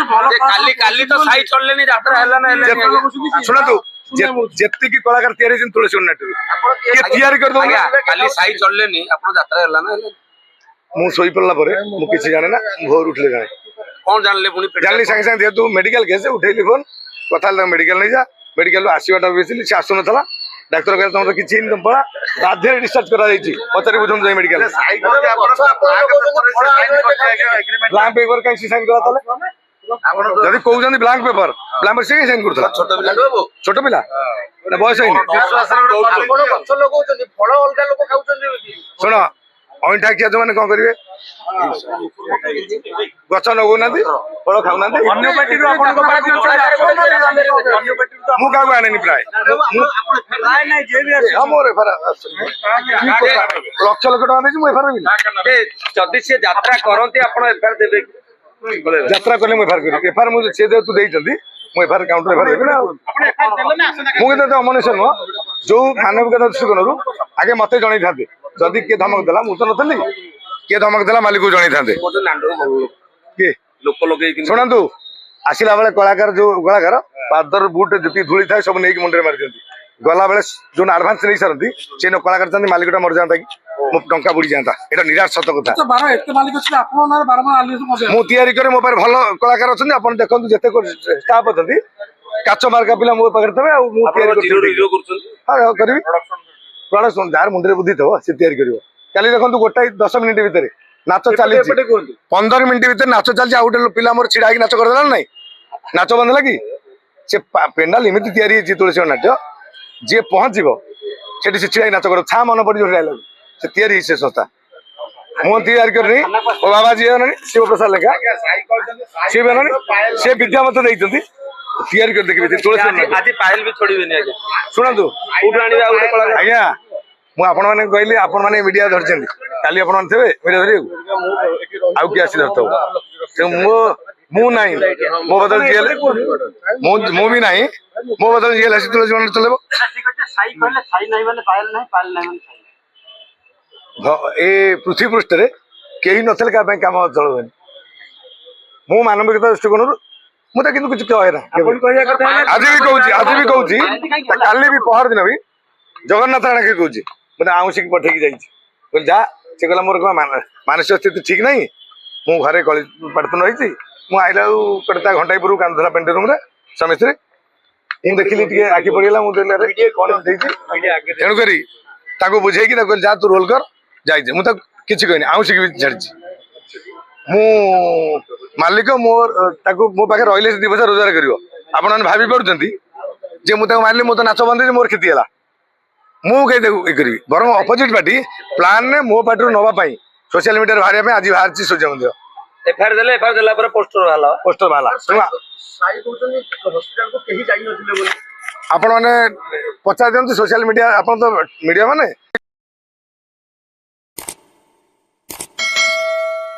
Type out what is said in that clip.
काली काली तो साई चललेनी यात्रा हला ना सुनतु जेति की कलाकार तयारी जन तुलसी उन्नत के तयारी कर दो काली साई चललेनी आपण यात्रा हला ना मु सोई पड़ला परे मु किछि जाने ना भोर उठले जाने कोन जानले पुनी जानली संगे संगे दे तू मेडिकल केस उठैली फोन कथा मेडिकल नहीं जा मेडिकल आसीबाटा बेसिली से आसु नथला डाक्टर कहले तुम किछि इन पड़ा बाध्य डिस्चार्ज करा जाईची पचरी बुझम जाई मेडिकल ब्लैंक पेपर का साइन करा तले जदी कहउ जंदी ब्लैंक पेपर से साइन करथला छोट पिला ना बयस हैनी गछ लगाउछन फळ अलगा लोक खाउछन सुन अइठा किया जो माने कोन करिवे गछ लगौना फल खाऊना अन्य पार्टी रो आपण को पार्टी अन्य पार्टी मु कागो आनेनी प्राय प्राय नै जे भी आसी हमरे फरा लक्ष लक्ष टका देछि मु एफआर देबी ए जदी से यात्रा करंती आपण एफआर देबे यात्रा करले मु एफआर करी एफआर मु से दे तू देइचंदी मु एफआर काउंटर एफआर देबी ना आपण एफआर देले ना आसना मु के तो अमनेशन न जो मानविकता दृष्टिकोणरू आगे मते जणै थाते जदी के धमक देला मु तो नथली के धमक देला मालिक को जणै थाते मो तो नांडो के लोक लगे कि सुनंतु आसिला बेले कलाकार जो कलाकार पादर बूट जति धूली थाए सब नेकी मुंडरे मारि दियंती गला बेले जो एडवांस नहीं सरंती से न कलाकार चंदी मालिकटा मर जाता कि मो टंका बुडी जाता एटा निराश सत कथा तो 12 एते मालिक अछि आपन ना 12 मान आलिस मजे मु तयारी करे मो पर भलो कलाकार अछन अपन देखंतु जते स्टाफ अछंती काचो मार्का पिला मो पाकर तबे आ मु तयारी करछन हां करबी प्रोडक्शन जार मुंडरे बुद्धि थबो से तयारी करिवो काली देखंतु गोटाई 10 मिनिट भितरे नाच चली 15 मिनिट भितर नाच चलछि आ उठे पिला मोर छिडा कि नाच कर देला नै नाच बंद लगी से पेंडाल इमिति तयारी छि तुलसी नाट्य जे पहुंचीबो सेठी से छिडा नाच कर छा मन पड़ी जो डायलॉग से तयारी से संस्था मो तयारी करनी ओ बाबा जी ने शिव प्रसाद लेखा से बननी से विद्या मत दैतंती तयारी कर देखबे तुलसी आज पायल भी छोड़ी बेनी आगे सुनंतु उठ आनी आ उठे कला आज्ञा मु आपण माने कहली आपण माने मीडिया धरछन काली आपण माने थेबे मीडिया धरियो आउ की आसी धरतो से मु नाही मो बदल जेल मु भी नाही मो बदल जेल आसी तुलसी मन चलेबो ठीक আছে साई कहले साई नाही माने पायल नाही माने साई ए पृथ्वी पृष्ठ रे केही नथले का काम चलबेन मु मानविकता दृष्टिकोणरू मु त किंतु कुछ कहे ना आज भी कहूची काली भी पहर दिन भी जगन्नाथ राणा के कहूची मैंने आउसी की पठेकी जाइछि बोल जा से कहला मोर मानसिक स्थिति ठीक नहीं मु घरे पड़तन रही मु आइला कड़ता घंटा पूर्व कांधला पेंट रूम रे समिस्त्री मु देखिली टिके आखि पड़ीला मु देले रे कोन देछि तेणु करी ताको बुझेई कि ताको जा तू रोल कर जाइछि मु त किछि कहनी आउसी की छाड़छि मु मालिक मोर ताको मो पाखे रहिले से 2 पैसा रोजगार करिवो आपण माने भाबी पड़ुचंती जे मु ताको मारले मो तो नाच बंद मोर खेती हला मु कहि देखु ए करी बरम अपोजिट पार्टी प्लान ने मो पार्टी नवा पई सोशल मीडिया भारिया पे आज बाहर छि सूर्य मंदिर एफआर देला पर पोस्टर वाला साई कहउछन हॉस्पिटल को केही जाई नथिले बोली आपण माने पचा दियंतु सोशल मीडिया आपण तो मीडिया माने